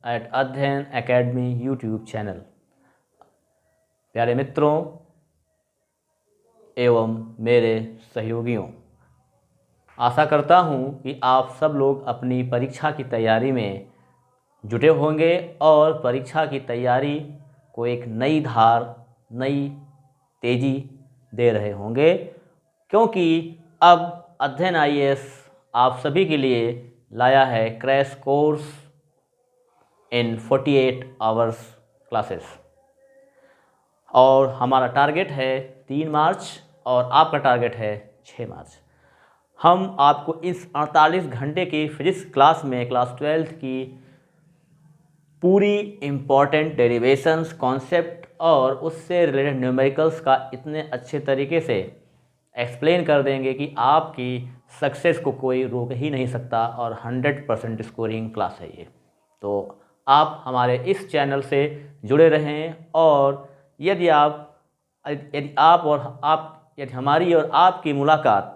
Eight अध्ययन academy YouTube channel. प्यारे मित्रों एवं मेरे सहयोगियों, आशा करता हूँ कि आप सब लोग अपनी परीक्षा की तैयारी में जुटे होंगे और परीक्षा की तैयारी को एक नई धार, नई तेज़ी दे रहे होंगे, क्योंकि अब अध्ययन आईएएस आप सभी के लिए लाया है crash course in 48 hours classes. और हमारा टारगेट है 3 मार्च और आपका टारगेट है 6 मार्च। हम आपको इस 48 घंटे की फिजिक्स क्लास में क्लास 12th की पूरी इम्पॉर्टेंट डेरिवेशंस, कॉन्सेप्ट और उससे रिलेटेड न्यूमेरिकल्स का इतने अच्छे तरीके से एक्सप्लेन कर देंगे कि आपकी सक्सेस को कोई रोक ही नहीं सकता और 100% स्कोरिंग क्लास है ये। तो आप हमारे इस चैनल से जुड़े रहें और यदि हमारी और आपकी मुलाकात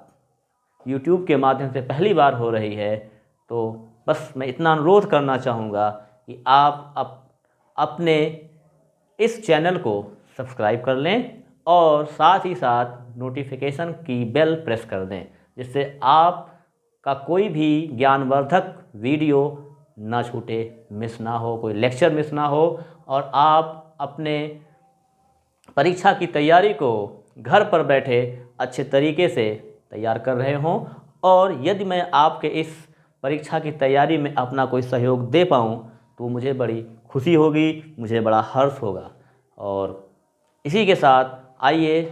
YouTube के माध्यम से पहली बार हो रही है, तो बस मैं इतना अनुरोध करना चाहूँगा कि आप अपने इस चैनल को सब्सक्राइब कर लें और साथ ही साथ नोटिफिकेशन की बेल प्रेस कर दें, जिससे आपका कोई भी ज्ञानवर्धक वीडियो ना छूटे, मिस ना हो, कोई लेक्चर मिस ना हो और आप अपने परीक्षा की तैयारी को घर पर बैठे अच्छे तरीके से तैयार कर रहे हों। और यदि मैं आपके इस परीक्षा की तैयारी में अपना कोई सहयोग दे पाऊँ तो मुझे बड़ी खुशी होगी, मुझे बड़ा हर्ष होगा। और इसी के साथ आइए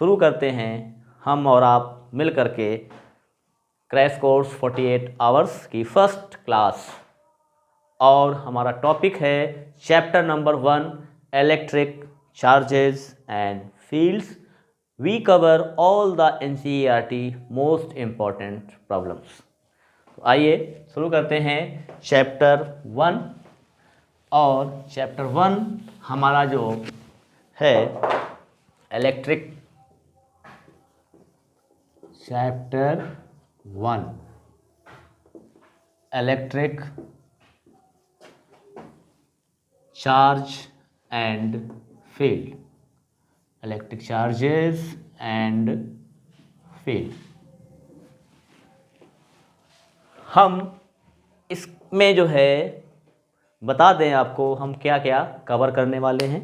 शुरू करते हैं हम और आप मिल करके क्रैश कोर्स 48 आवर्स की फर्स्ट क्लास। और हमारा टॉपिक है chapter number 1, electric charges and fields. We cover all the NCERT most important problems. तो आइए शुरू करते हैं चैप्टर 1। और चैप्टर 1 हमारा जो है electric, chapter 1 electric charge and field, electric charges and field. हम इसमें जो है बता दें आपको हम क्या क्या कवर करने वाले हैं।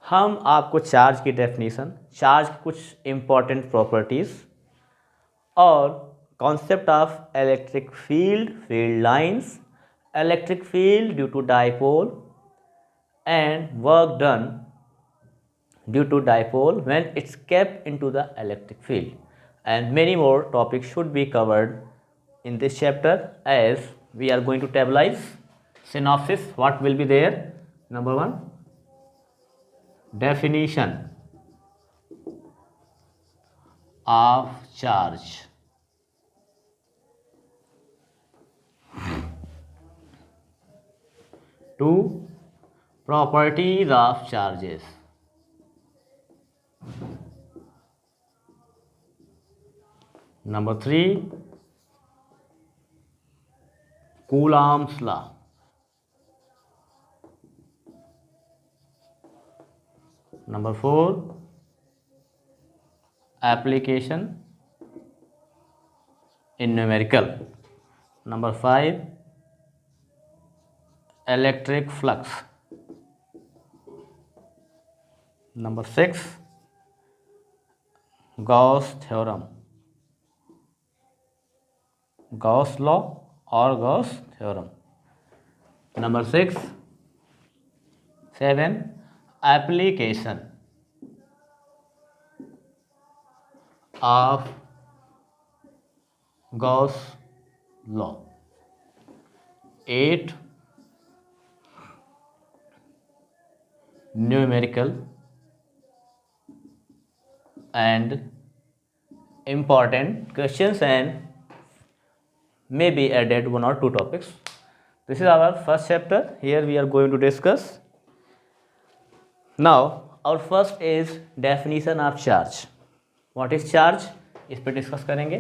हम आपको चार्ज की डेफिनेशन, चार्ज की कुछ इम्पॉर्टेंट प्रॉपर्टीज़ और concept of electric field, field lines, electric field due to dipole and work done due to dipole when it's kept into the electric field, and many more topics should be covered in this chapter, as we are going to tabulate synopsis. What will be there? Number 1, definition of charge. 2, properties of charges. Number 3, Coulomb's law. Number 4, application in numerical. Number 5, electric flux. Number 6, Gauss theorem, Gauss law or Gauss theorem. Number 7, application of Gauss law. 8, numerical and important questions, and maybe added 1 or 2 topics. This is our first chapter. Here we are going to discuss. Now our first is definition of charge. What is charge? इस पर discuss करेंगे।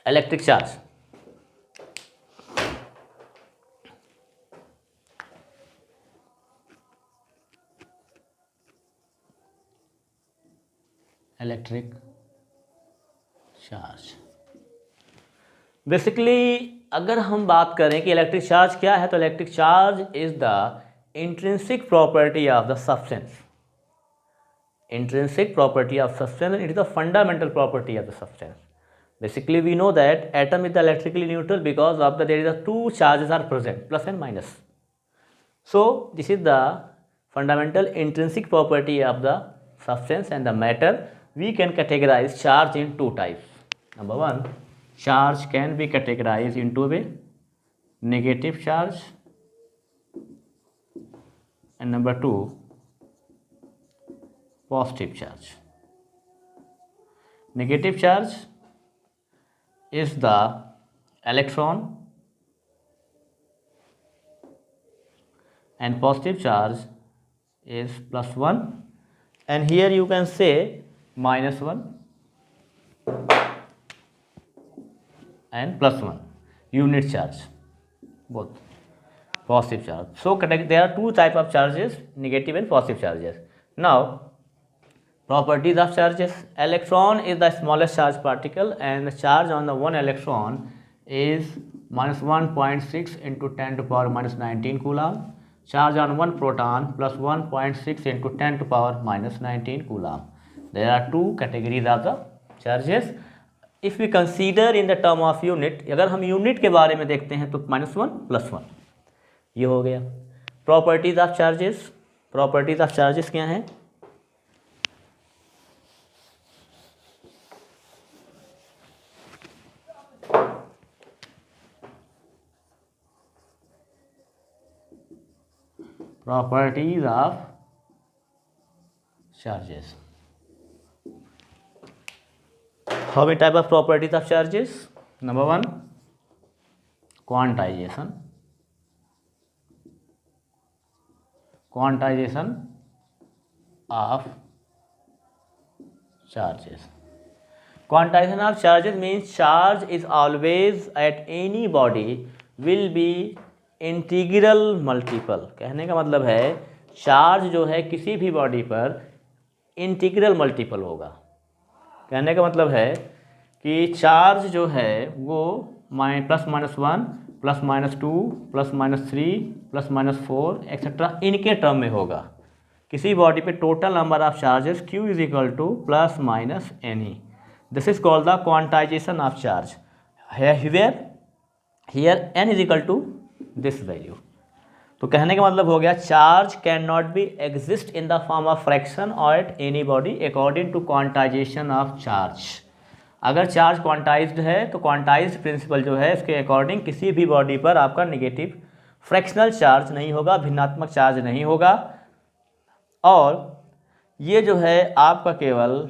Electric charge. Electric charge basically अगर हम बात करें कि electric charge क्या है, तो electric charge is the intrinsic property of the substance. Intrinsic property of substance, and it is the fundamental property of the substance. Basically we know that atom is electrically neutral because of there is a two charges are present, plus and minus. So this is the fundamental intrinsic property of the substance and the matter. We can categorize charge in two types. Number one, charge can be categorized into a negative charge, and number two, positive charge. Negative charge is the electron and positive charge is +1, and here you can say -1 and +1 unit charge, both positive charge. So there are two types of charges, negative and positive charges. Now properties of charges. Electron is the smallest charge particle, and the charge on the one electron is -1.6 into 10 to power -19 coulomb. Charge on one proton plus 1.6 into 10 to power -19 coulomb. There are two categories of the charges. If we consider in the term of unit, अगर हम unit के बारे में देखते हैं तो -1 +1 ये हो गया। Properties of charges, properties of charges क्या हैं? Properties of charges. How many type of properties of charges? Number one, quantization. Quantization of charges. Quantization of charges means charge is always at any body will be integral multiple. कहने का मतलब है charge जो है किसी भी body पर integral multiple होगा। कहने का मतलब है कि चार्ज जो है वो +-1 +-2 +-3 +-4 एक्सेट्रा इनके टर्म में होगा। किसी बॉडी पे total number of charges Q is equal to +-NE। This is called the quantization of charge. Here N is equal to this value. तो कहने का मतलब हो गया charge can not be exist in the form of fraction और at any body according to quantization of charge. अगर charge quantized है तो क्वांटाइज्ड प्रिंसिपल जो है इसके अकॉर्डिंग किसी भी बॉडी पर आपका नेगेटिव फ्रैक्शनल चार्ज नहीं होगा, भिन्नात्मक चार्ज नहीं होगा, और ये जो है आपका केवल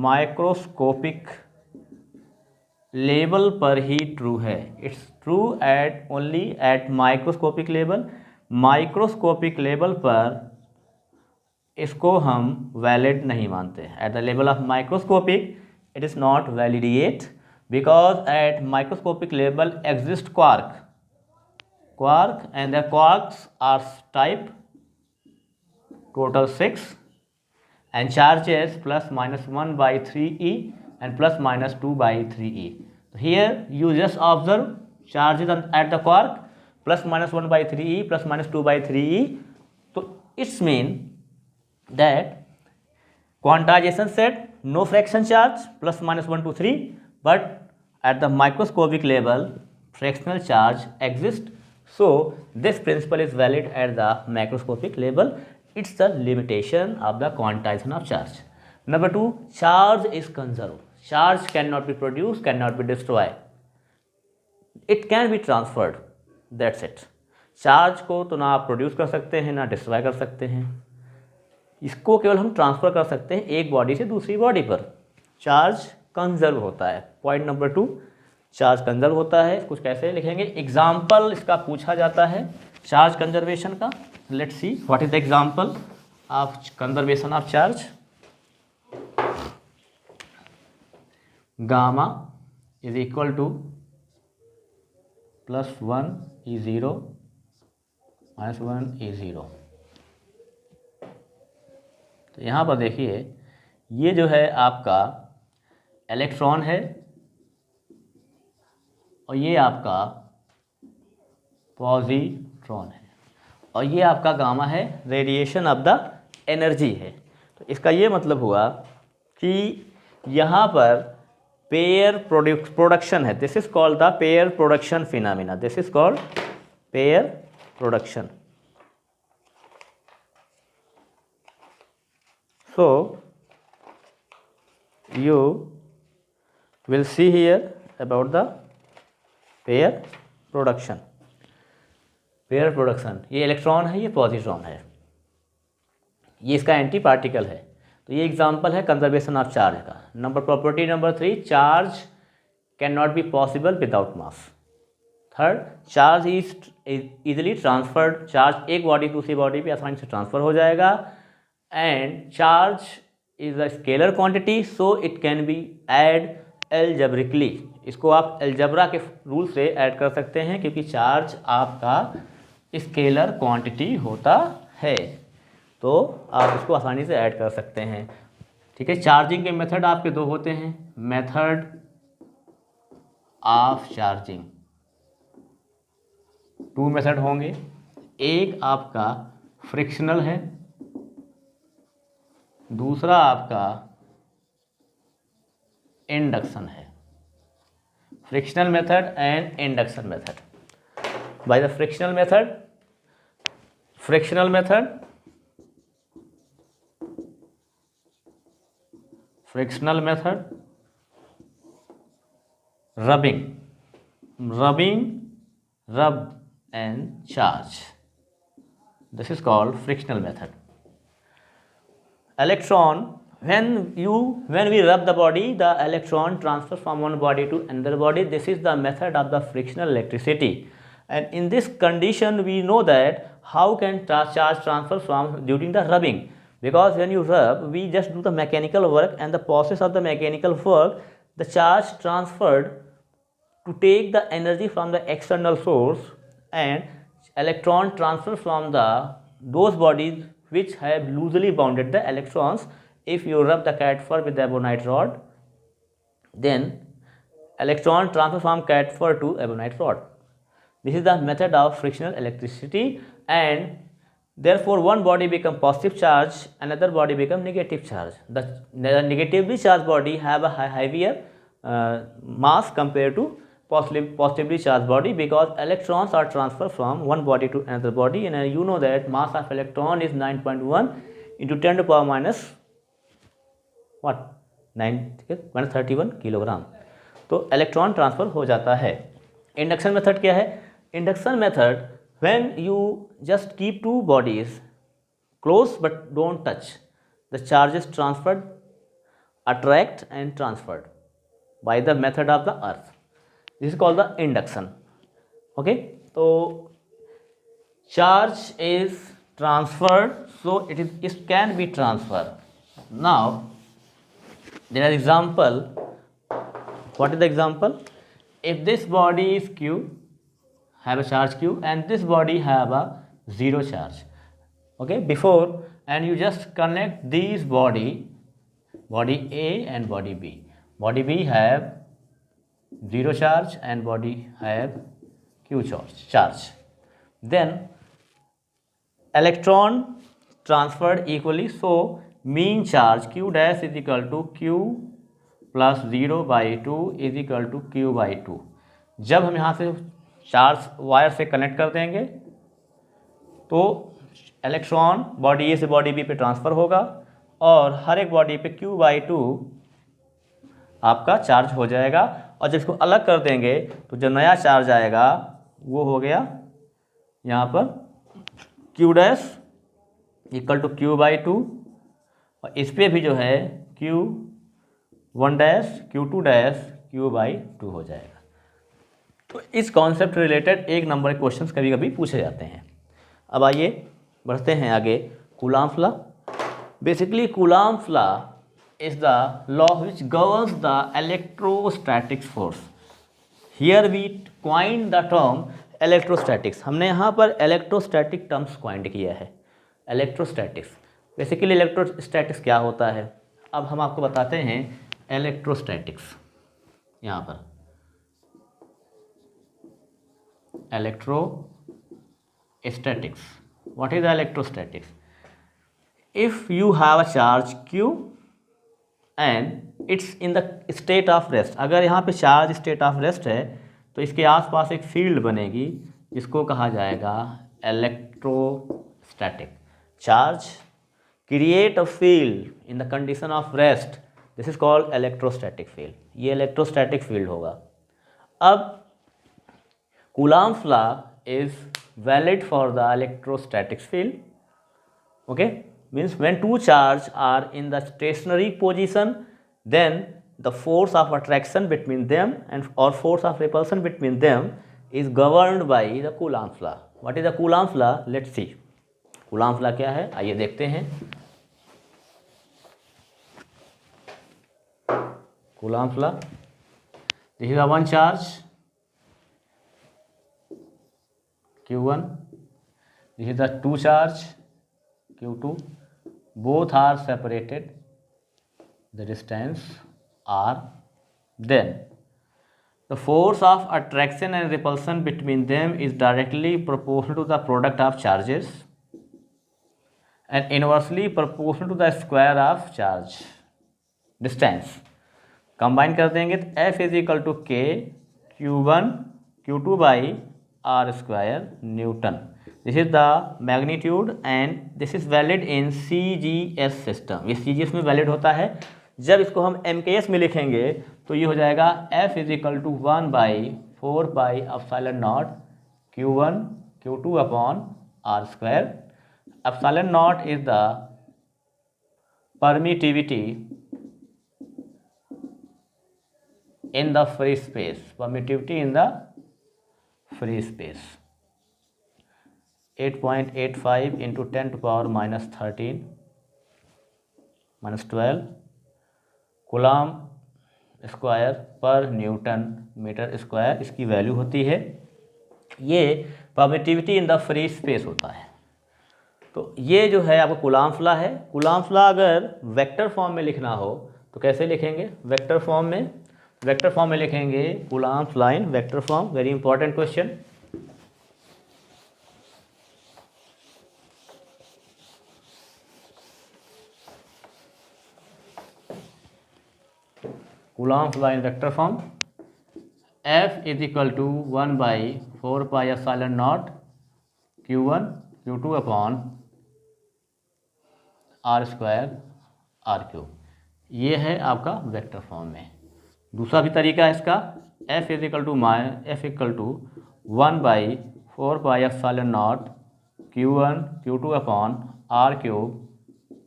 माइक्रोस्कोपिक लेवल पर ही ट्रू है। It's true at only at microscopic level. Microscopic level पर इसको हम वैलिड नहीं मानते। At the level of microscopic it is not validate because at microscopic level exist quark and the quarks are type total 6 and charges +-1/3e and +-2/3e. So here you just observe charges at the quark +-1/3e +-2/3e. So it's mean that quantization said no fraction charge +-1 to 3, but at the microscopic level fractional charge exists. So this principle is valid at the macroscopic level. It's the limitation of the quantization of charge. Number 2, charge is conserved. Charge cannot be produced, cannot be destroyed. It can be transferred. That's it. Charge को तो ना आप produce कर सकते हैं ना destroy कर सकते हैं, इसको केवल हम ट्रांसफ़र कर सकते हैं एक बॉडी से दूसरी बॉडी पर। चार्ज कंजर्व होता है। पॉइंट नंबर 2, चार्ज कंजर्व होता है। कुछ कैसे लिखेंगे, एग्जाम्पल इसका पूछा जाता है चार्ज कंजर्वेशन का। Let's see what is the example of conservation of charge. Gamma is equal to +1 E 0 -1 E 0। तो यहाँ पर देखिए ये जो है आपका इलेक्ट्रॉन है और ये आपका पॉजिट्रॉन है और ये आपका गामा है, रेडिएशन ऑफ द एनर्जी है। तो इसका ये मतलब हुआ कि यहाँ पर पेयर प्रोडक्शन है। This is called the pair production phenomena. This is called pair production. So you will see here about the pair production। Pair production, ये इलेक्ट्रॉन है, ये पॉजिट्रॉन है, ये इसका एंटी पार्टिकल है। तो ये एग्जांपल है कंजर्वेशन ऑफ चार्ज का। Property number 3, charge can not be possible without mass. Third, charge is easily transferred. Charge एक बॉडी दूसरी बॉडी पे आसानी से ट्रांसफर हो जाएगा। And charge is a scalar quantity, so it can be add algebraically. इसको आप एल्जेब्रा के रूल से ऐड कर सकते हैं क्योंकि चार्ज आपका स्केलर क्वांटिटी होता है, तो आप इसको आसानी से ऐड कर सकते हैं। ठीक है, चार्जिंग के मेथड आपके दो होते हैं। मेथड ऑफ चार्जिंग, 2 मेथड होंगे। एक आपका फ्रिक्शनल है, दूसरा आपका इंडक्शन है। Frictional method and induction method. By the frictional method rub and charge. This is called frictional method. Electron, when we rub the body, the electron transfers from one body to another body. This is the method of the frictional electricity. And in this condition we know that how can charge transfer from during the rubbing, because when you rub we just do the mechanical work, and the process of the mechanical work, the charge transferred to take the energy from the external source, and electron transfer from those bodies which have loosely bounded the electrons. If you rub the camphor with the ebonite rod, then electron transfer from camphor to ebonite rod. This is the method of frictional electricity, and therefore one body become positive charge, another body become negative charge. The negatively charged body have a heavier mass compared to positively charged body, because electrons are transferred from one body to another body, and you know that mass of electron is 9.1 into 10 to the power minus 131 kilogram. तो electron transfer हो जाता है। Induction method क्या है? Induction method, when you just keep two bodies close but don't touch, the charge is transferred, attract and transferred by the method of the earth. This is called the induction. Okay, so charge is transferred, so it can be transferred. Now there is example. What is the example? If this body is Q, have a charge Q, and this body have a 0 charge. Okay, before, and you just connect these body A and body B. Body B have 0 charge and body have Q charge. Then electron transferred equally, so mean charge Q dash is equal to Q plus 0 by 2 is equal to Q by 2. जब हम यहाँ से charge wire से connect कर देंगे तो electron body ए से body B पे ट्रांसफ़र होगा, और हर एक बॉडी पे Q by 2 आपका चार्ज हो जाएगा। और जब इसको अलग कर देंगे तो जो नया चार्ज आएगा वो हो गया यहाँ पर Q dash equal to Q by 2, और इस पर भी जो है Q1 dash Q2 dash Q by 2 हो जाएगा। तो इस कॉन्सेप्ट रिलेटेड एक नंबर के क्वेश्चंस कभी कभी पूछे जाते हैं। अब आइए बढ़ते हैं आगे। Coulomb's law. Basically Coulomb's law is the law which governs the electrostatic force. Here we coined the term electrostatics. हमने यहाँ पर इलेक्ट्रोस्टैटिक टर्म्स क्वाइंड किया है। इलेक्ट्रोस्टैटिक्स, बेसिकली इलेक्ट्रोस्टैटिक्स क्या होता है अब हम आपको बताते हैं। इलेक्ट्रोस्टैटिक्स, यहाँ पर electrostatics. What is electrostatics? If you have a charge Q and it's in the state of rest, अगर यहाँ पे चार्ज स्टेट ऑफ रेस्ट है तो इसके आसपास एक फील्ड बनेगी जिसको कहा जाएगा electrostatic. Charge create a field in the condition of rest, this is called electrostatic field. ये इलेक्ट्रोस्टैटिक फील्ड होगा। अब Coulomb's law is valid for the electrostatic field. Okay, means when two charges are in the stationary position, then the force of attraction between them and or force of repulsion between them is governed by the Coulomb's law. What is the Coulomb's law? Let's see. Coulomb's law क्या है, आइए देखते हैं। Coulomb's law. This is a one charge Q1, this is the two charge Q2, both are separated, the distance r, then the force of attraction and repulsion between them is directly proportional to the product of charges and inversely proportional to the square of charge distance। Combine कर देंगे तो F is equal to K Q1 Q2 by R square newton. This is the magnitude and this is valid in CGS system. ये CGS में valid होता है। जब इसको हम MKS में लिखेंगे तो ये हो जाएगा F is equal to 1 by 4 pi epsilon naught Q1 Q2 upon R square. Epsilon naught is the permittivity in the free space, permittivity in the free space। 8.85 into 10 to power minus 13 minus 12 coulomb square पर Newton metre square इसकी value होती है। ये permittivity in the free space होता है। तो ये जो है आपका कूलम्स लॉ है। कूलम्स लॉ अगर वेक्टर फॉर्म में लिखना हो तो कैसे लिखेंगे? वेक्टर फॉर्म में लिखेंगे Coulomb's law in vector form. Very important question. Coulomb's law in vector form, F is equal to 1 by 4 pi epsilon naught Q1 Q2 upon R square R cube. ये है आपका वेक्टर फॉर्म में। दूसरा भी तरीका है इसका, F equal to 1 by 4 pi epsilon naught Q1 Q2 upon R cube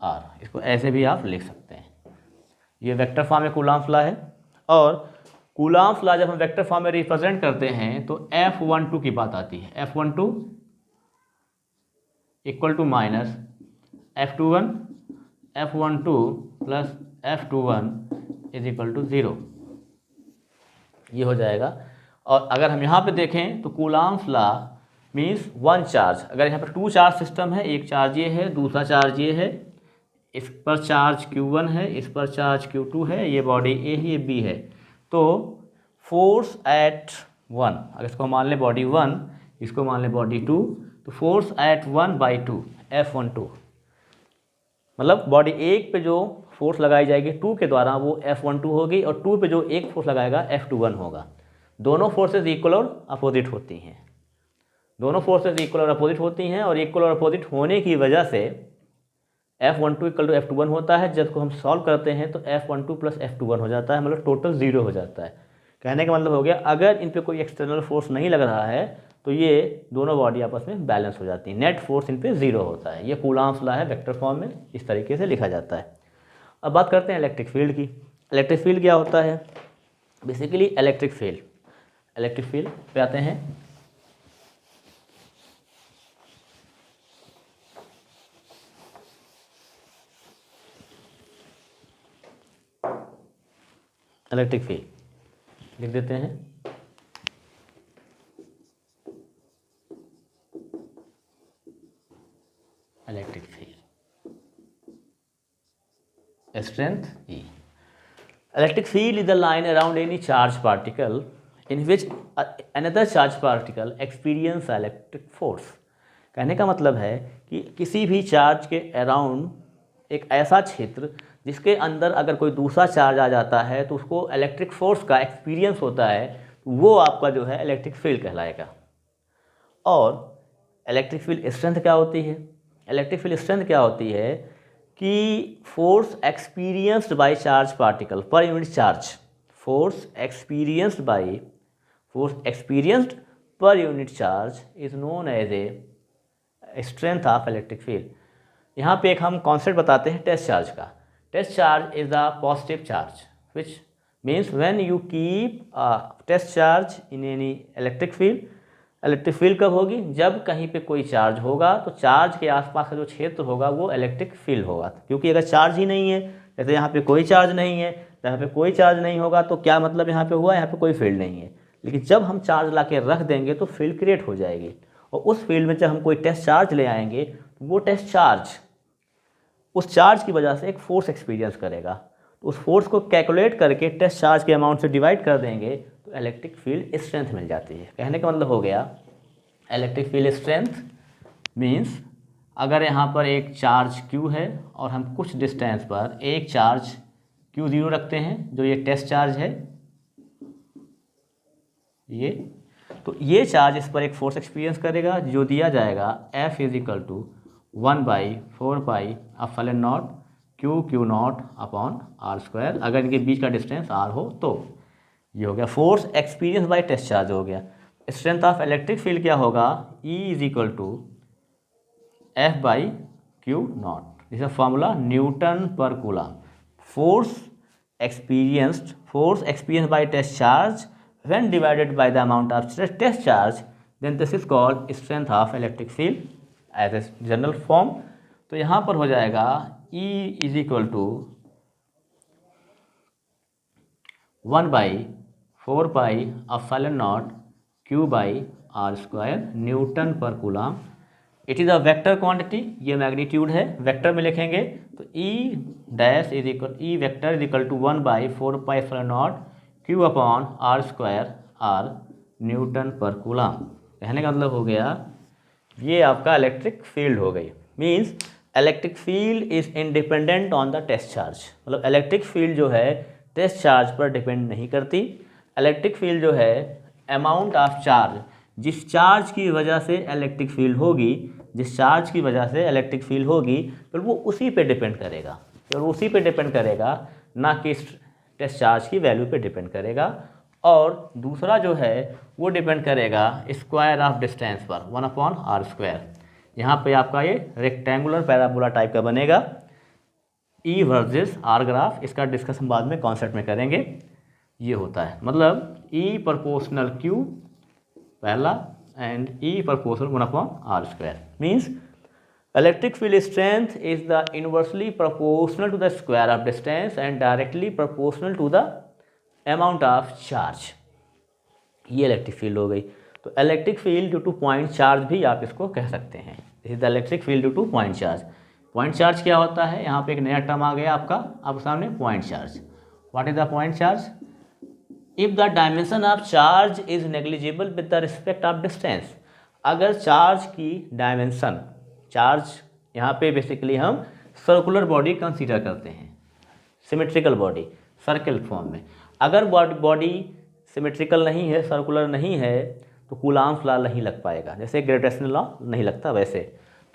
R. इसको ऐसे भी आप लिख सकते हैं। ये वेक्टर फॉर्म में कूलम्स लॉ है। और कूलम्स लॉ जब हम वेक्टर फॉर्म में रिप्रेजेंट करते हैं तो F12 की बात आती है। F12 equal to minus F21 F12 plus F21 is equal to 0। ये हो जाएगा। और अगर हम यहाँ पे देखें तो Coulomb's law means one charge. अगर यहाँ पर टू चार्ज सिस्टम है, एक चार्ज ये है, दूसरा चार्ज ये है, इस पर चार्ज Q1 है, इस पर चार्ज Q2 है, ये बॉडी A है, ये B है। तो फोर्स एट 1, अगर इसको मान लें बॉडी 1, इसको मान लें बॉडी 2, तो फोर्स एट 1/2 F12, मतलब बॉडी 1 पे जो फोर्स लगाई जाएगी 2 के द्वारा वो F12 होगी और 2 पे जो एक फोर्स लगाएगा F21 होगा। दोनों फोर्सेस इक्वल और अपोजिट होती हैं। दोनों फोर्सेस इक्वल और अपोजिट होती हैं और इक्वल और अपोजिट होने की वजह से F12 इक्वल टू F21 होता है। जब को हम सॉल्व करते हैं तो F12 प्लस F21 हो जाता है, मतलब टोटल 0 हो जाता है। कहने का मतलब हो गया अगर इन पे कोई एक्सटर्नल फोर्स नहीं लग रहा है तो ये दोनों बॉडी आपस में बैलेंस हो जाती है, नेट फोर्स इन पे 0 होता है। ये कूलम्स लॉ है, वेक्टर फॉर्म में इस तरीके से लिखा जाता है। अब बात करते हैं इलेक्ट्रिक फील्ड की। इलेक्ट्रिक फील्ड क्या होता है? बेसिकली इलेक्ट्रिक फील्ड पे आते हैं। इलेक्ट्रिक फील्ड लिख देते हैं। strength E. Electric field is the line around any charged particle in which another charged particle experience electric force. कहने का मतलब है कि किसी भी चार्ज के अराउंड एक ऐसा क्षेत्र जिसके अंदर अगर कोई दूसरा चार्ज आ जाता है तो उसको इलेक्ट्रिक फोर्स का एक्सपीरियंस होता है, वो आपका जो है इलेक्ट्रिक फील्ड कहलाएगा। और इलेक्ट्रिक फील्ड स्ट्रेंथ क्या होती है? इलेक्ट्रिक फील्ड स्ट्रेंथ क्या होती है कि force experienced by charge particle पर यूनिट चार्ज, फोर्स एक्सपीरियंस्ड पर unit charge is known as a strength of electric field. यहाँ पे एक हम कॉन्सेप्ट बताते हैं टेस्ट चार्ज का। Test charge is the positive charge which means when you keep test charge in any electric field. Electric field कब होगी? जब कहीं पे कोई चार्ज होगा तो चार्ज के आसपास का जो क्षेत्र होगा वो इलेक्ट्रिक फील्ड होगा। क्योंकि अगर चार्ज ही नहीं है, जैसे यहाँ पे कोई चार्ज नहीं है, यहाँ पे कोई चार्ज नहीं होगा तो क्या मतलब यहाँ पे हुआ? यहाँ पे कोई फील्ड नहीं है। लेकिन जब हम चार्ज ला के रख देंगे तो फील्ड क्रिएट हो जाएगी, और उस फील्ड में जब हम कोई टेस्ट चार्ज ले आएंगे तो वो टेस्ट चार्ज उस चार्ज की वजह से एक फोर्स एक्सपीरियंस करेगा। तो उस फोर्स को कैलकुलेट करके टेस्ट चार्ज के अमाउंट से डिवाइड कर देंगे तो इलेक्ट्रिक फील्ड स्ट्रेंथ मिल जाती है। कहने का मतलब हो गया इलेक्ट्रिक फील्ड स्ट्रेंथ मीन्स अगर यहाँ पर एक चार्ज Q है और हम कुछ डिस्टेंस पर एक चार्ज Q0 रखते हैं, जो ये टेस्ट चार्ज है ये, तो ये चार्ज इस पर एक फोर्स एक्सपीरियंस करेगा जो दिया जाएगा F is equal to 1/4πε0 Q0 upon r²। अगर इनके बीच का डिस्टेंस r हो तो ये हो गया force experience by test charge हो गया। स्ट्रेंथ ऑफ इलेक्ट्रिक फील्ड क्या होगा? E is equal to F/Q0। This is formula newton per coulomb. Force experience by test charge when divided by the amount of test charge, then this is called strength of electric field as a general form। तो यहाँ पर हो जाएगा E is equal to 1/4πε0 Q/r² newton per coulomb. It is a vector quantity, ये magnitude है, vector में लिखेंगे तो E vector is equal to 1/4πε0 Q upon r² newton per coulomb. कहने का मतलब हो गया ये आपका इलेक्ट्रिक फील्ड हो गई। Means electric field is independent on the test charge. मतलब इलेक्ट्रिक फील्ड जो है टेस्ट चार्ज पर डिपेंड नहीं करती। इलेक्ट्रिक फील्ड जो है अमाउंट ऑफ चार्ज, जिस चार्ज की वजह से इलेक्ट्रिक फील्ड होगी, फिर वो उसी पे डिपेंड करेगा, ना कि टेस्ट चार्ज की वैल्यू पे डिपेंड करेगा। और दूसरा जो है वो डिपेंड करेगा स्क्वायर ऑफ डिस्टेंस पर 1/r²। यहाँ पे आपका ये रेक्टेंगुलर पैराबोला टाइप का बनेगा। E वर्सेस R ग्राफ, इसका डिस्कशन बाद में कॉन्सेप्ट में करेंगे। ये होता है मतलब E प्रोपोर्शनल Q पहला and E proportional 1/r²। Means electric field strength is the inversely proportional to the square of distance and directly proportional to the amount of charge। ये इलेक्ट्रिक फील्ड हो गई। तो electric field due to point charge भी आप इसको कह सकते हैं। This is the electric field due to point charge. Point charge क्या होता है? यहाँ पे एक नया टर्म आ गया आपके सामने, point charge. What is the point charge? If the dimension of charge is negligible with the respect of distance. अगर चार्ज की डायमेंशन, चार्ज यहाँ पे बेसिकली हम सर्कुलर बॉडी कंसीडर करते हैं, सिमेट्रिकल बॉडी, सर्कल फॉर्म में। अगर बॉडी सिमेट्रिकल नहीं है, सर्कुलर नहीं है, तो कूलॉम्स लॉ नहीं लग पाएगा, जैसे ग्रेविटेशनल लॉ नहीं लगता वैसे।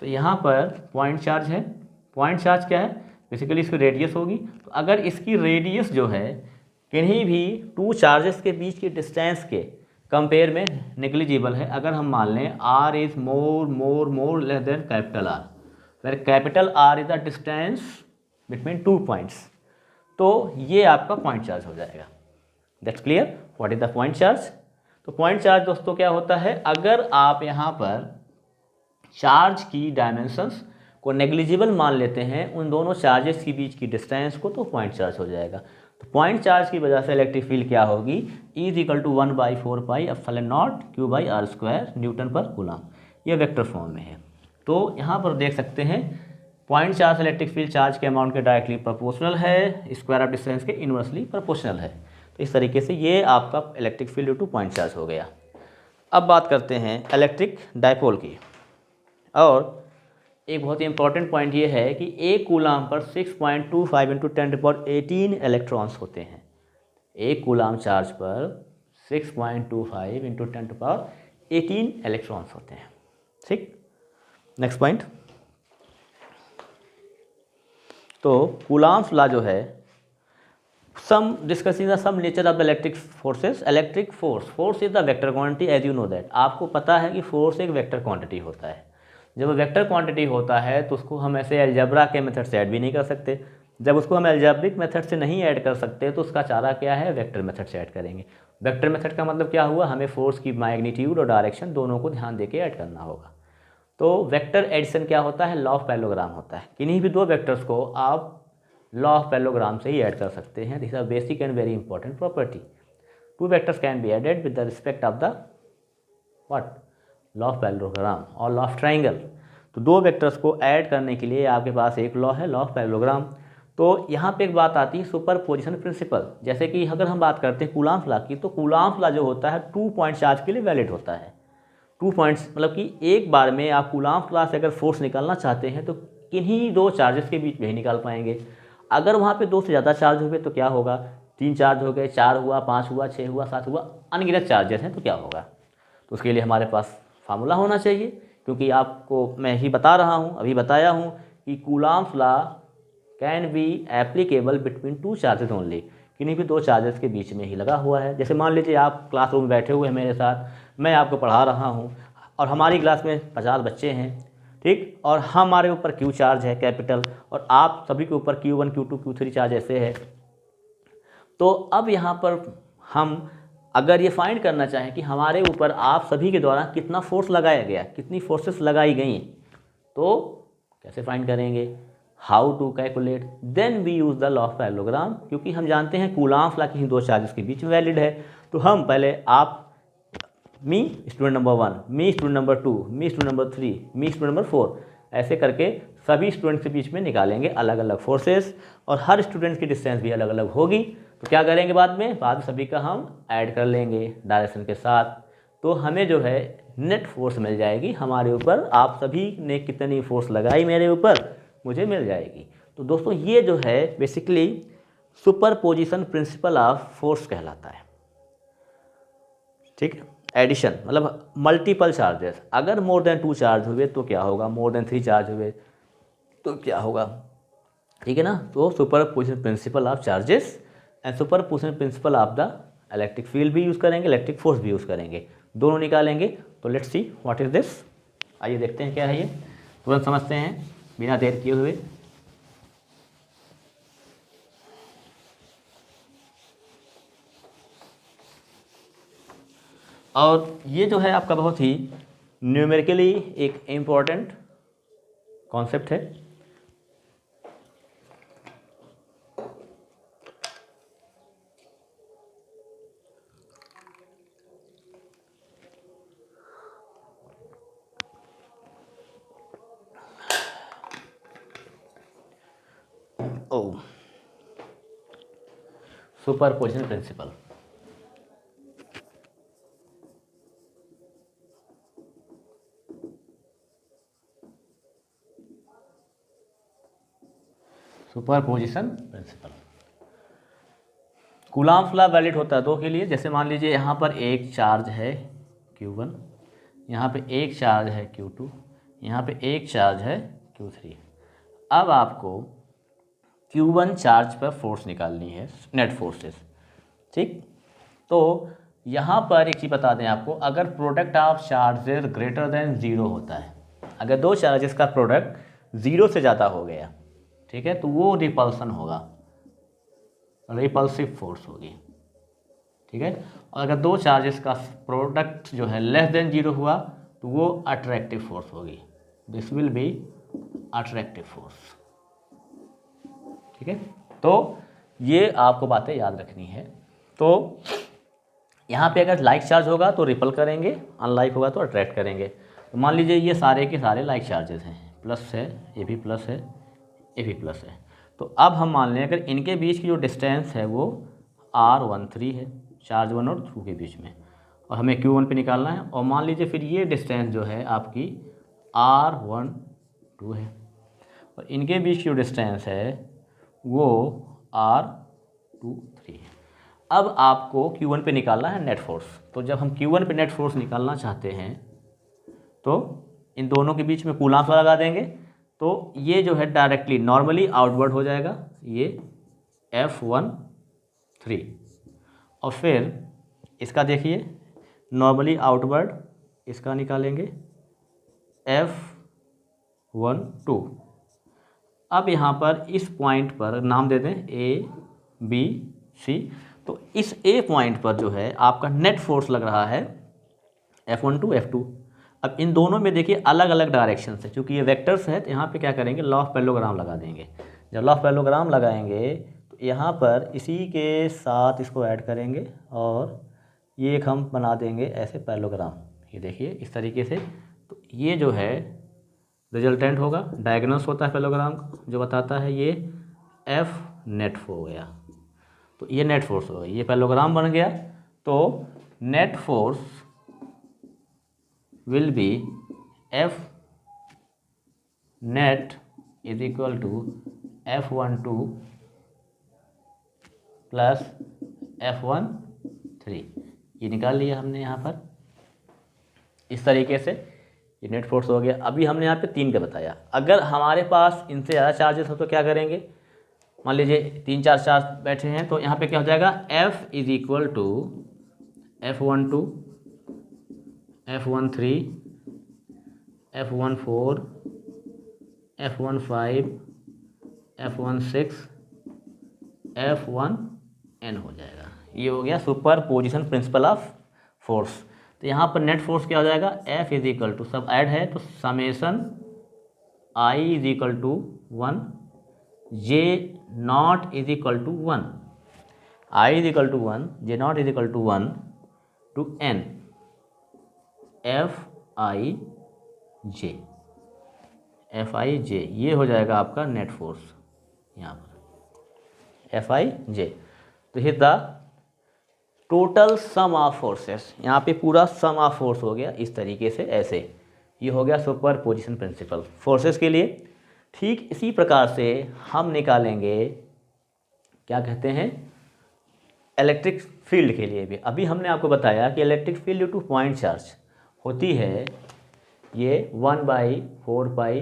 तो यहाँ पर पॉइंट चार्ज है। पॉइंट चार्ज क्या है? बेसिकली इसकी रेडियस होगी। तो अगर इसकी रेडियस जो है किन्हीं भी टू चार्जेस के बीच की डिस्टेंस के कंपेयर में नेग्लिजिबल है, अगर हम मान लें R is more less than capital R, where capital R is the distance between two points, तो ये आपका पॉइंट चार्ज हो जाएगा। That's clear what is the point charge. तो पॉइंट चार्ज दोस्तों क्या होता है? अगर आप यहाँ पर चार्ज की डायमेंशंस को नेग्लिजिबल मान लेते हैं उन दोनों चार्जेस के बीच की डिस्टेंस को, तो पॉइंट चार्ज हो जाएगा। तो पॉइंट चार्ज की वजह से इलेक्ट्रिक फील्ड क्या होगी? E is equal to 1/4πε0 Q/r² newton per coulomb. ये वेक्टर फॉर्म में है। तो यहाँ पर देख सकते हैं point charge electric field charge के अमाउंट के डायरेक्टली प्रोपोर्शनल है, स्क्वायर ऑफ डिस्टेंस के इनवर्सली प्रोपोर्शनल है। तो इस तरीके से ये आपका electric field due to point charge हो गया। अब बात करते हैं इलेक्ट्रिक डायपोल की। और एक बहुत ही इंपॉर्टेंट पॉइंट ये है कि एक कूलाम पर 6.25 इंटू 10⁻18 इलेक्ट्रॉन्स होते हैं। एक कूलाम चार्ज पर 6.25 इंटू 10⁻18 इलेक्ट्रॉन्स होते हैं। ठीक, नेक्स्ट पॉइंट। तो कूलाम्स लॉ जो है, some discussing the some nature of the electric forces. Electric force is the vector quantity, as you know that. आपको पता है कि फोर्स एक वेक्टर क्वांटिटी होता है। जब वेक्टर क्वांटिटी होता है तो उसको हम ऐसे अलजेब्रा के मेथड से ऐड भी नहीं कर सकते। जब उसको हम अलजेब्रिक मेथड से नहीं ऐड कर सकते तो उसका चारा क्या है, वेक्टर मेथड से ऐड करेंगे। वेक्टर मेथड का मतलब क्या हुआ, हमें फोर्स की मैग्नीट्यूड और डायरेक्शन दोनों को ध्यान देके ऐड करना होगा। तो वेक्टर एडिशन क्या होता है, लॉ ऑफ पैरेललोग्राम होता है। किन्हीं भी दो वेक्टर्स को आप लॉ ऑफ पैरेललोग्राम से ही ऐड कर सकते हैं। This are basic and very important property. Two vectors can be added with the respect of the what, law of parallelogram और लॉ ऑफ ट्राइंगल। तो दो वेक्टर्स को ऐड करने के लिए आपके पास एक लॉ है, लॉ ऑफ पैरेललोग्राम। तो यहाँ पे एक बात आती है सुपरपोजिशन प्रिंसिपल। जैसे कि अगर हम बात करते हैं कूलाम्स लॉ की, तो कूलाम्स लॉ जो होता है 2 पॉइंट चार्ज के लिए वैलिड होता है। 2 पॉइंट्स मतलब कि एक बार में आप कूलाम्स लॉ से अगर फोर्स निकालना चाहते हैं तो किन्हीं दो चार्जेस के बीच में ही निकाल पाएंगे। अगर वहाँ पे 2 से ज़्यादा चार्ज हो गए तो क्या होगा, 3 चार्ज हो गए, 4 हुआ, 5 हुआ, 6 हुआ, 7 हुआ, अनगिनत चार्जेस हैं तो क्या होगा। तो उसके लिए हमारे पास फार्मूला होना चाहिए, क्योंकि आपको मैं ही बता रहा हूँ, अभी बताया हूँ कि coulombs law can be applicable between 2 charges only. किन्हीं भी 2 चार्जेस के बीच में ही लगा हुआ है। जैसे मान लीजिए आप क्लासरूम में बैठे हुए हैं मेरे साथ, मैं आपको पढ़ा रहा हूँ और हमारी क्लास में 50 बच्चे हैं, ठीक, और हमारे ऊपर Q चार्ज है कैपिटल, और आप सभी के ऊपर Q1, Q2, Q3 चार्ज ऐसे है। तो अब यहाँ पर हम अगर ये फाइंड करना चाहें कि हमारे ऊपर आप सभी के द्वारा कितना फोर्स लगाया गया, कितनी फोर्सेस लगाई गई, तो कैसे फाइंड करेंगे, how to calculate, then we use the law of parallelogram. क्योंकि हम जानते हैं कूलाम्स लॉ किसी 2 चार्जेस के बीच में वैलिड है। तो हम पहले आप मी स्टूडेंट नंबर 1, मी स्टूडेंट नंबर 2, मी स्टूडेंट नंबर 3, मी स्टूडेंट नंबर 4, ऐसे करके सभी स्टूडेंट्स के बीच में निकालेंगे अलग अलग फोर्सेस, और हर स्टूडेंट की डिस्टेंस भी अलग अलग होगी। तो क्या करेंगे बाद में सभी का हम ऐड कर लेंगे डायरेक्शन के साथ, तो हमें जो है नेट फोर्स मिल जाएगी हमारे ऊपर। आप सभी ने कितनी फोर्स लगाई मेरे ऊपर, मुझे मिल जाएगी। तो दोस्तों ये जो है basically superposition principle of force कहलाता है। ठीक है, एडिशन मतलब मल्टीपल चार्जेस। अगर मोर देन 2 चार्ज हुए तो क्या होगा, मोर देन 3 चार्ज हुए तो क्या होगा, ठीक है ना। तो superposition principle of charges and superposition principle of the electric field भी यूज़ करेंगे, इलेक्ट्रिक फोर्स भी यूज़ करेंगे, दोनों निकालेंगे। तो let's see what is this. आइए देखते हैं क्या है ये, तुरंत समझते हैं बिना देर किए हुए। और ये जो है आपका बहुत ही न्यूमेरिकली एक इम्पॉर्टेंट कॉन्सेप्ट है। Superposition principle. Superposition principle. Coulombs law valid होता है 2 के लिए। जैसे मान लीजिए यहाँ पर एक चार्ज है Q1, यहाँ पे एक चार्ज है Q2, यहाँ पे एक चार्ज है Q3। अब आपको Q1 चार्ज पर फोर्स निकालनी है, नेट फोर्सेस, ठीक। तो यहाँ पर एक चीज़ बता दें आपको, अगर product of charges greater than 0 होता है, अगर 2 चार्जेस का प्रोडक्ट 0 से ज़्यादा हो गया, ठीक है, तो वो रिपल्सन होगा, रिपल्सिव फोर्स होगी, ठीक है। और अगर 2 चार्जेस का प्रोडक्ट जो है लेस देन 0 हुआ तो वो अट्रैक्टिव फोर्स होगी, this will be attractive force, ठीक है। तो ये आपको बातें याद रखनी है। तो यहाँ पे अगर लाइक चार्ज होगा तो रिपल करेंगे, अनलाइक होगा तो अट्रैक्ट करेंगे। तो मान लीजिए ये सारे के सारे लाइक चार्जेस हैं, प्लस है, ये भी प्लस है, ये भी प्लस है। तो अब हम मान लें अगर इनके बीच की जो डिस्टेंस है वो R13 है, चार्ज 1 और 2 के बीच में, और हमें Q1 पे निकालना है। और मान लीजिए फिर ये डिस्टेंस जो है आपकी R12 है, और इनके बीच की जो डिस्टेंस है वो R23 है। अब आपको Q1 पे निकालना है नेट फोर्स। तो जब हम Q1 पे नेट फोर्स निकालना चाहते हैं तो इन दोनों के बीच में कूलाम्स लगा देंगे, तो ये जो है डायरेक्टली नॉर्मली आउटवर्ड हो जाएगा, ये F13। और फिर इसका देखिए नॉर्मली आउटवर्ड, इसका निकालेंगे F12। अब यहाँ पर इस पॉइंट पर नाम दे दें ABC। तो इस A पॉइंट पर जो है आपका नेट फोर्स लग रहा है F12 F2। अब इन दोनों में देखिए अलग अलग डायरेक्शन है, क्योंकि ये वेक्टर्स है तो यहाँ पे क्या करेंगे, लॉ ऑफ पैरेललोग्राम लगा देंगे। जब लॉ ऑफ पैरेललोग्राम लगाएंगे तो यहाँ पर इसी के साथ इसको ऐड करेंगे और ये एक हम बना देंगे ऐसे पैरेललोग्राम, ये देखिए इस तरीके से। तो ये जो है रिजल्टेंट होगा, डायगोनल्स होता है पैरेललोग्राम जो बताता है ये F नेट हो गया। तो ये नेट फोर्स हो गया, ये पैरेललोग्राम बन गया। तो net force will be F net is equal to F12 plus F13। ये निकाल लिया हमने यहाँ पर इस तरीके से, ये नेट फोर्स हो गया। अभी हमने यहाँ पे 3 का बताया। अगर हमारे पास इनसे ज़्यादा चार्जेस हो तो क्या करेंगे, मान लीजिए 3-4 चार्ज बैठे हैं तो यहाँ पे क्या हो जाएगा, F is equal to F12 F13 F14 F15 F16 F1n हो जाएगा। ये हो गया superposition principle of force. तो यहाँ पर नेट फोर्स क्या हो जाएगा, F इज इक्वल टू, सब ऐड है तो summation I is equal to 1, J not is equal to 1, I is equal to 1, J not is equal to 1 to N Fij, ये हो जाएगा आपका नेट फोर्स यहाँ पर Fij। तो here the total sum of forces, यहाँ पे पूरा सम ऑफ फोर्स हो गया इस तरीके से, ऐसे ये हो गया सुपर पोजिशन प्रिंसिपल फोर्सेस के लिए। ठीक इसी प्रकार से हम निकालेंगे क्या कहते हैं इलेक्ट्रिक फील्ड के लिए भी। अभी हमने आपको बताया कि electric field due to point charge होती है ये 1/4 पाई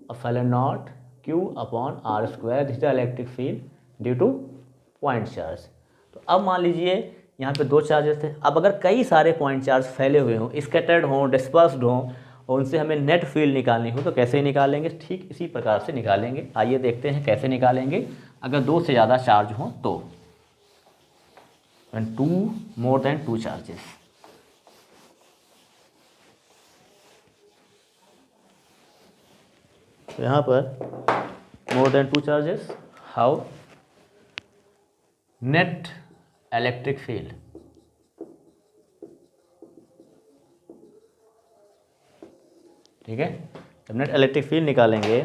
epsilon not Q/r², this is electric field due to point charge. तो अब मान लीजिए यहाँ पे 2 चार्जेस थे। अब अगर कई सारे पॉइंट चार्ज फैले हुए हों, स्कैटर्ड हों, डिस्पर्स्ड हों, और उनसे हमें नेट फील्ड निकालनी हो तो कैसे निकालेंगे, ठीक इसी प्रकार से निकालेंगे। आइए देखते हैं कैसे निकालेंगे अगर 2 से ज़्यादा चार्ज हों तो, when 2 more than 2 charges। तो यहाँ पर more than 2 charges, how, net electric field, ठीक है। जब नेट इलेक्ट्रिक फील्ड निकालेंगे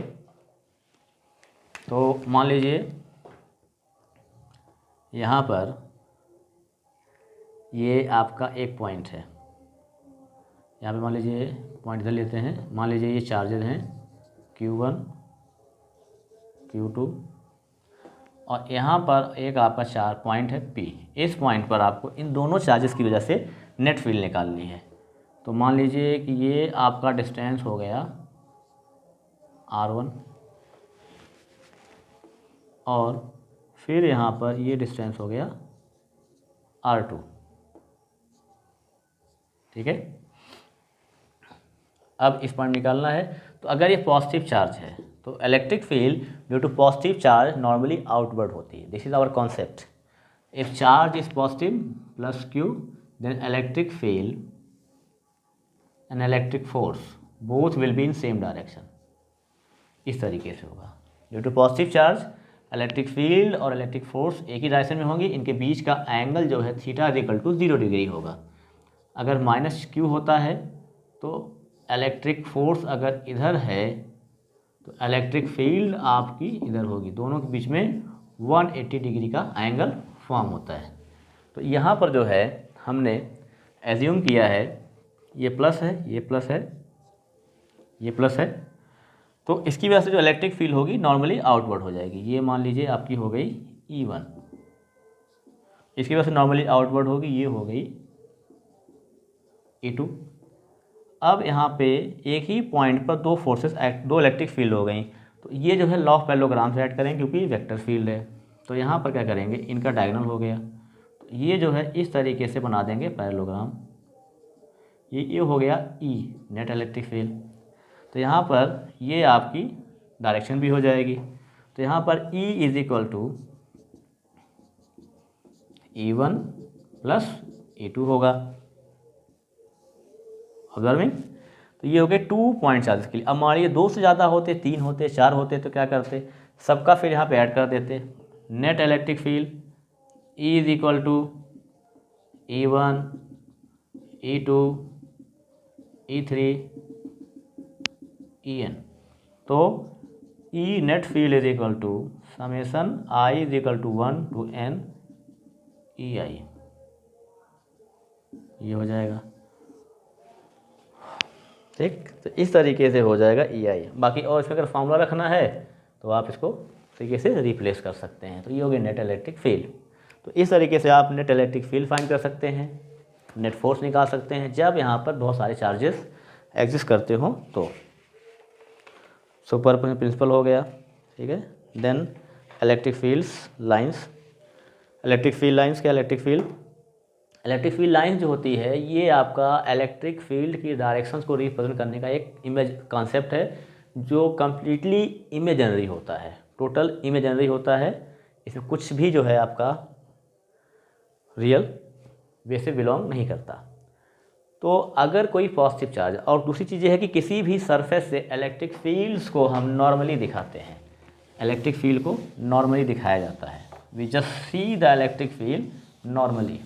तो मान लीजिए यहाँ पर ये आपका एक पॉइंट है, यहाँ पे मान लीजिए पॉइंट इधर लेते हैं, मान लीजिए ये चार्जेस हैं Q1 Q2, और यहाँ पर एक आपका पॉइंट है P। इस पॉइंट पर आपको इन दोनों चार्जेस की वजह से नेट फील्ड निकालनी है। तो मान लीजिए कि ये आपका डिस्टेंस हो गया R1, और फिर यहाँ पर ये डिस्टेंस हो गया R2, ठीक है। अब इस पॉइंट निकालना है। तो अगर ये पॉजिटिव चार्ज है तो electric field due to positive charge normally outward होती है। This is our concept. If charge is positive plus Q, then electric field and electric force both will be in same direction. इस तरीके से होगा। Due to positive charge electric field और electric force एक ही direction में होंगी। इनके बीच का एंगल जो है theta is equal to 0 degree होगा। अगर -Q होता है तो इलेक्ट्रिक फोर्स अगर इधर है तो इलेक्ट्रिक फील्ड आपकी इधर होगी, दोनों के बीच में 180 डिग्री का एंगल फॉर्म होता है। तो यहाँ पर जो है हमने एज्यूम किया है ये प्लस है, ये प्लस है, ये प्लस है, तो इसकी वजह से जो इलेक्ट्रिक फील्ड होगी नॉर्मली आउटवर्ड हो जाएगी। ये मान लीजिए आपकी हो गई E1, इसकी वजह से नॉर्मली आउटवर्ड होगी, ये हो गई E2। अब यहाँ पे एक ही पॉइंट पर दो फोर्सेस दो इलेक्ट्रिक फील्ड हो गई, तो ये जो है लॉ ऑफ पैरेललोग्राम से ऐड करेंगे क्योंकि वेक्टर फील्ड है। तो यहाँ पर क्या करेंगे, इनका डायगोनल हो गया, तो ये जो है इस तरीके से बना देंगे पैरेललोग्राम। ये हो गया E नेट इलेक्ट्रिक फील्ड। तो यहाँ पर ये आपकी डायरेक्शन भी हो जाएगी। तो यहाँ पर E is equal to E1 plus E2 होगा, ऑब्जर्विंग। तो ये हो गए 2 पॉइंट चार्जेस के लिए। अब मान लीजिए 2 से ज़्यादा होते, 3 होते, 4 होते, तो क्या करते, सबका फिर यहाँ पे ऐड कर देते। Net electric field E is equal to E1 E2 E3 En। तो E net field is equal to summation I is equal to 1 to N EI, ये हो जाएगा, ठीक। तो इस तरीके से हो जाएगा EI। बाकी और इसमें अगर फॉर्मूला रखना है तो आप इसको तरीके से रिप्लेस कर सकते हैं। तो ये हो गया नेट इलेक्ट्रिक फील्ड। तो इस तरीके से आप नेट इलेक्ट्रिक फील्ड फाइंड कर सकते हैं, नेट फोर्स निकाल सकते हैं जब यहाँ पर बहुत सारे चार्जेस एग्जिस्ट करते हो। तो सुपर प्रिंसिपल हो गया, ठीक है। Then electric fields lines, electric field lines क्या, इलेक्ट्रिक फील्ड लाइंस जो होती है ये आपका इलेक्ट्रिक फील्ड की डायरेक्शंस को रिप्रेजेंट करने का एक इमेज कॉन्सेप्ट है जो कम्प्लीटली इमेजिनरी होता है, टोटल इमेजिनरी होता है। इसमें कुछ भी जो है आपका रियल वे से बिलोंग नहीं करता। तो अगर कोई पॉजिटिव चार्ज, और दूसरी चीज़ ये है कि किसी भी सरफेस से इलेक्ट्रिक फील्ड्स को हम नॉर्मली दिखाते हैं, इलेक्ट्रिक फील्ड को नॉर्मली दिखाया जाता है। We just see the electric field normally,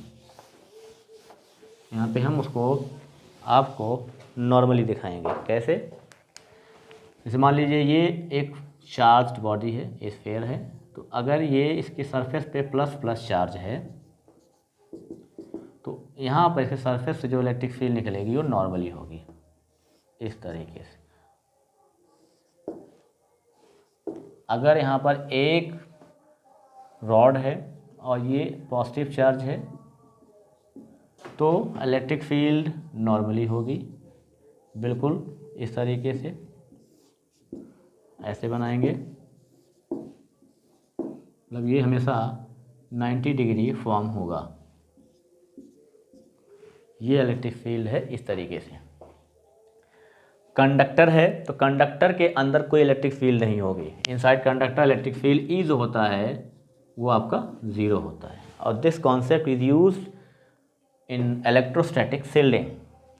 यहाँ पे हम उसको आपको नॉर्मली दिखाएंगे। कैसे, जैसे मान लीजिए ये एक चार्ज्ड बॉडी है, ये स्फीयर है, तो अगर ये इसके सरफेस पे प्लस प्लस चार्ज है तो यहाँ पर इसके सरफेस से जो इलेक्ट्रिक फील्ड निकलेगी वो नॉर्मली होगी इस तरीके से। अगर यहाँ पर एक रॉड है और ये पॉजिटिव चार्ज है तो इलेक्ट्रिक फील्ड नॉर्मली होगी, बिल्कुल इस तरीके से ऐसे बनाएंगे, मतलब ये हमेशा 90 डिग्री फॉर्म होगा। ये इलेक्ट्रिक फील्ड है इस तरीके से। कंडक्टर है तो कंडक्टर के अंदर कोई इलेक्ट्रिक फील्ड नहीं होगी। Inside conductor electric field E जो होता है वो आपका 0 होता है। और this concept is used in electrostatic shielding.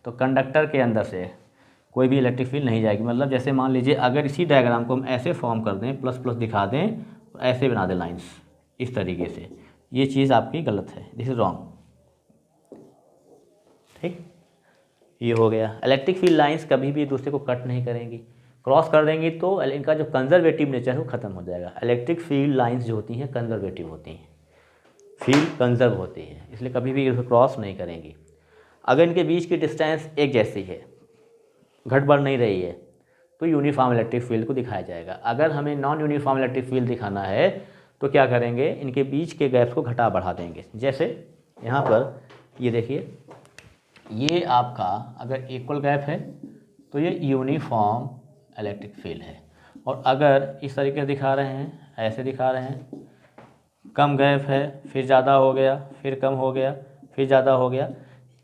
तो कंडक्टर के अंदर से कोई भी इलेक्ट्रिक फील्ड नहीं जाएगी। मतलब जैसे मान लीजिए अगर इसी डायग्राम को हम ऐसे फॉर्म कर दें, प्लस प्लस दिखा दें, ऐसे बना दें लाइंस इस तरीके से, ये चीज़ आपकी गलत है, दिस इज रॉन्ग, ठीक। ये हो गया। इलेक्ट्रिक फील्ड लाइंस कभी भी एक दूसरे को कट नहीं करेंगी, क्रॉस कर देंगी तो इनका जो कंजर्वेटिव नेचर है वो ख़त्म हो जाएगा। इलेक्ट्रिक फील्ड लाइंस जो होती हैं कंजर्वेटिव होती हैं, फील्ड कंजर्व होती है, इसलिए कभी भी इसे क्रॉस नहीं करेंगी। अगर इनके बीच की डिस्टेंस एक जैसी है, घट बढ़ नहीं रही है, तो यूनिफॉर्म इलेक्ट्रिक फील्ड को दिखाया जाएगा। अगर हमें नॉन यूनिफॉर्म इलेक्ट्रिक फील्ड दिखाना है तो क्या करेंगे, इनके बीच के गैप्स को घटा बढ़ा देंगे। जैसे यहाँ पर ये देखिए, ये आपका अगर इक्वल गैप है तो ये यूनिफॉर्म इलेक्ट्रिक फील्ड है, और अगर इस तरीके से दिखा रहे हैं, ऐसे दिखा रहे हैं, कम गैप है, फिर ज़्यादा हो गया, फिर कम हो गया, फिर ज़्यादा हो गया,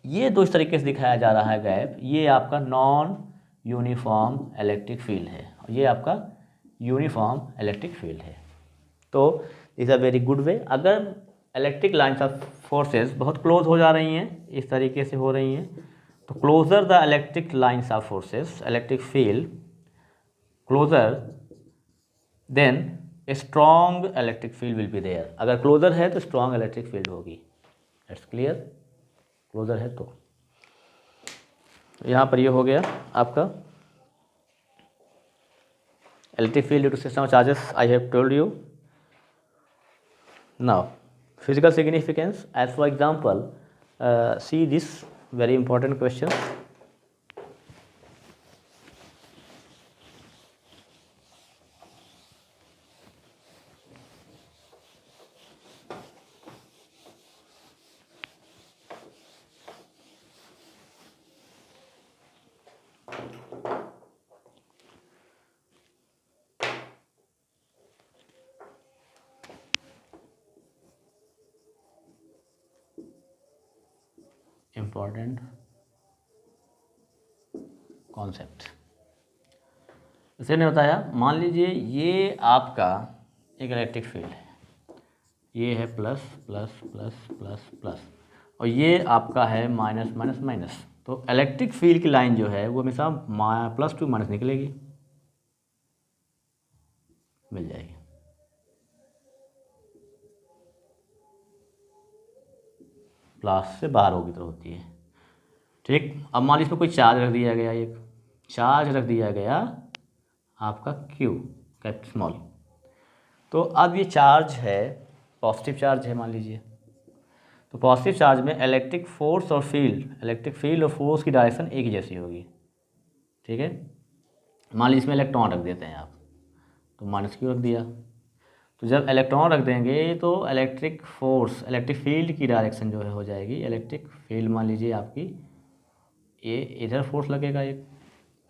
ये दो इस तरीके से दिखाया जा रहा है गैप, ये आपका नॉन यूनिफॉर्म इलेक्ट्रिक फील्ड है, और ये आपका यूनिफॉर्म इलेक्ट्रिक फील्ड है। तो is a very good way. अगर इलेक्ट्रिक लाइन्स ऑफ फोर्सेस बहुत क्लोज हो जा रही हैं, इस तरीके से हो रही हैं, तो closer the electric lines of forces, electric field closer, then strong electric field will be there. अगर क्लोजर है तो स्ट्रॉन्ग इलेक्ट्रिक फील्ड होगी। इट्स क्लियर, क्लोजर है तो यहाँ पर ये हो गया आपका electric field due to system of charges I have told you. Now physical significance, as for example, see this very important question. Important concept, इसे ने बताया, मान लीजिए ये आपका एक इलेक्ट्रिक फील्ड है, ये है plus plus plus plus plus, और ये आपका है माइनस माइनस माइनस। तो इलेक्ट्रिक फील्ड की लाइन जो है वो हमेशा प्लस टू माइनस निकलेगी, मिल जाएगी। प्लस से बाहर होगी तो होती है, ठीक। अब मान लीजिए इसमें कोई चार्ज रख दिया गया, एक चार्ज रख दिया गया आपका Q कैपिटल स्मॉल। तो अब ये चार्ज है, पॉजिटिव चार्ज है मान लीजिए, तो पॉजिटिव चार्ज में इलेक्ट्रिक फोर्स और फील्ड, इलेक्ट्रिक फील्ड और फोर्स की डायरेक्शन एक ही जैसी होगी, ठीक है। मान लीजिए इसमें इलेक्ट्रॉन रख देते हैं आप, तो माइनस Q रख दिया। तो जब इलेक्ट्रॉन रख देंगे तो इलेक्ट्रिक फोर्स, इलेक्ट्रिक फील्ड की डायरेक्शन जो है हो जाएगी, इलेक्ट्रिक फील्ड मान लीजिए आपकी ये इधर फोर्स लगेगा, एक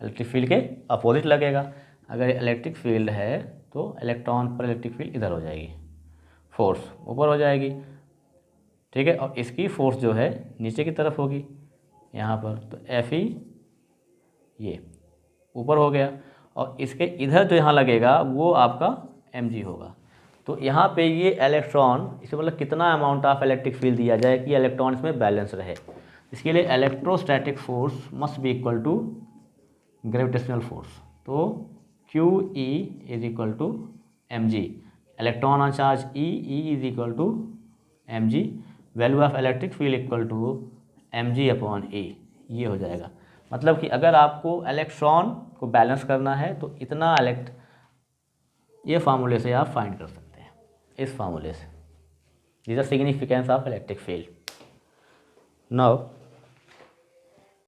इलेक्ट्रिक फील्ड के अपोजिट लगेगा। अगर इलेक्ट्रिक फील्ड है तो इलेक्ट्रॉन पर इलेक्ट्रिक फील्ड इधर हो जाएगी, फोर्स ऊपर हो जाएगी, ठीक है। और इसकी फोर्स जो है नीचे की तरफ होगी यहाँ पर, तो Fe ये ऊपर हो गया, और इसके इधर जो यहाँ लगेगा वो आपका mg होगा। तो यहाँ पे ये इलेक्ट्रॉन, इसे मतलब कितना अमाउंट ऑफ इलेक्ट्रिक फील्ड दिया जाए कि इलेक्ट्रॉन इसमें बैलेंस रहे। इसके लिए electrostatic force must be equal to gravitational force. तो QE is equal to mg, electron on charge E is equal to mg, value of electric field equal to mg upon E, ये हो जाएगा। मतलब कि अगर आपको इलेक्ट्रॉन को balance करना है तो इतना ये फार्मूले से आप फाइंड कर सकते हैं, इस फार्मूले से। This is the significance of electric field. Now